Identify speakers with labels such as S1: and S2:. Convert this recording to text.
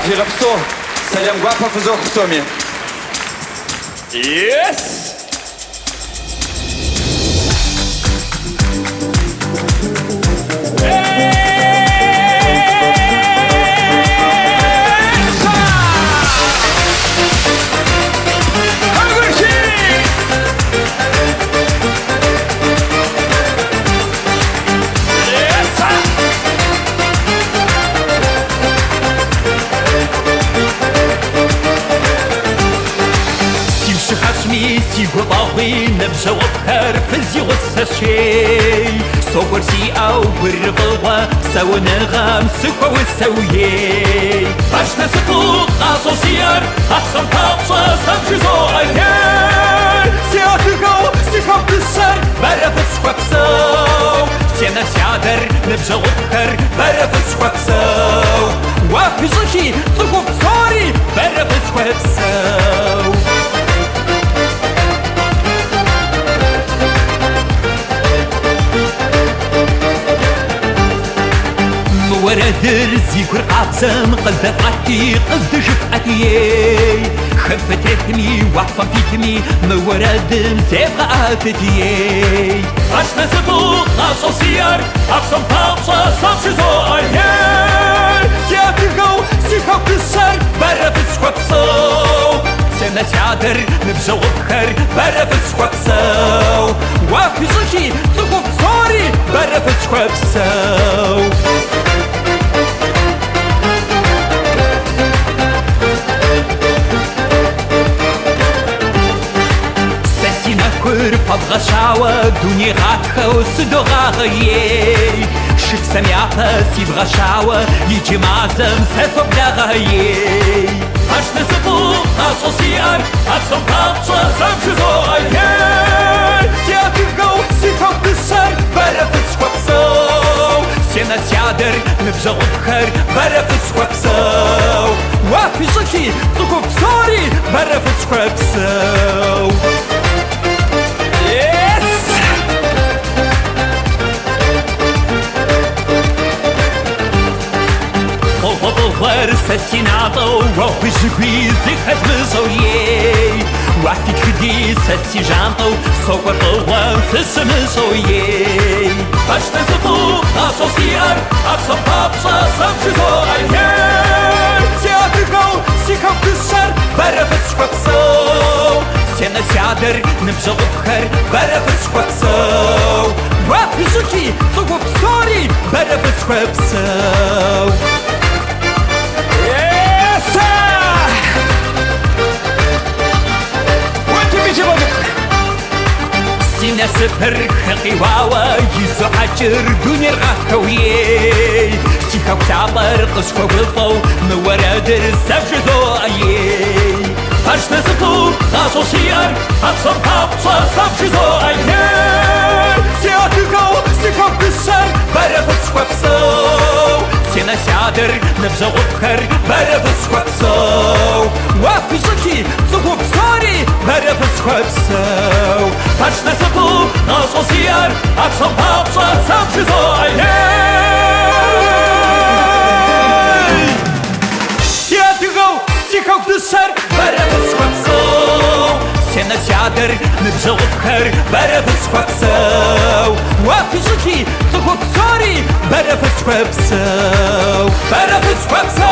S1: фысхуэпсэу салям гуапа фысхуэпсэуми. Yes!
S2: Сигуалавы набжалабхар фызиосашей Согорси ау вырвала сауынығам фысхуэпсэуей Башна сыпу асосияр атсам тапса самшизо айер Сиатыгау сихапдышар бәрі фысхуэпсэу Сена сядыр набжалабхар бәрі фысхуэпсэу Уафижахи цугупсори бәрі фысхуэпсэу وردر زيكر قابزم قلب قاتي قصد شفقتي خفت رتمي وحفم فيتمي موردم سيبقى قاتتي عشنا سبوق أسوسيار أقسم طابصة صابشزو أيهر سيابيغو سيخاو بسر برا فسخوبسو سينا سيادر نبجو بخر برا فسخوبسو وافي زوشي تسوكو بصوري برا فسخوبسو Подгашава дуни радха судораей Шик самята сиврашава Ичимазам сефоблягаей Аж на забу асосияр Атсам папса самшизо айер Сиатыгау сихав бисар Бара фысхуэпсэу Сена сядыр ныбжалабхар Бара фысхуэпсэу Уафижахи цугупсори Бара фысхуэпсэу Сасинато, ропы жигвизы, хазмызоей Ваки чуди, сасижанто, соквартован, сасамызоей Башна забу, асосияр, атсам папса, самшизо айер Сиатыгау, сихав бисар, бара фысхуэпсэу Сена сядыр, ныбжалабхар, бара фысхуэпсэу Ваки жухи, цугупсори, бара фысхуэпсэу Сина сыпыр хақиуава Юзу хачыр дунер ғатқауей Сихау табар қышқау бұлқау Нуарадыр сәвжізо айей Ашна сыпу асосияр Атсам тапса сәвжізо айер Сиатыгау сихау бисар Бара фысхуэпсэу Сена сядыр ныбжалабхар Бара фысхуэпсэу Уафижахи цугупсори Бара фысхуэпсэу Ашна сыпу асосияр Атсам тапса сәвжізо айер Сиатыгау сихау бисар Бара фысхуэпсэу Сена сядыр ныбжалабхар Бара фысхуэпсэу Уафижахи цугупсори Бара фысхуэпсэу Бара фысхуэпсэу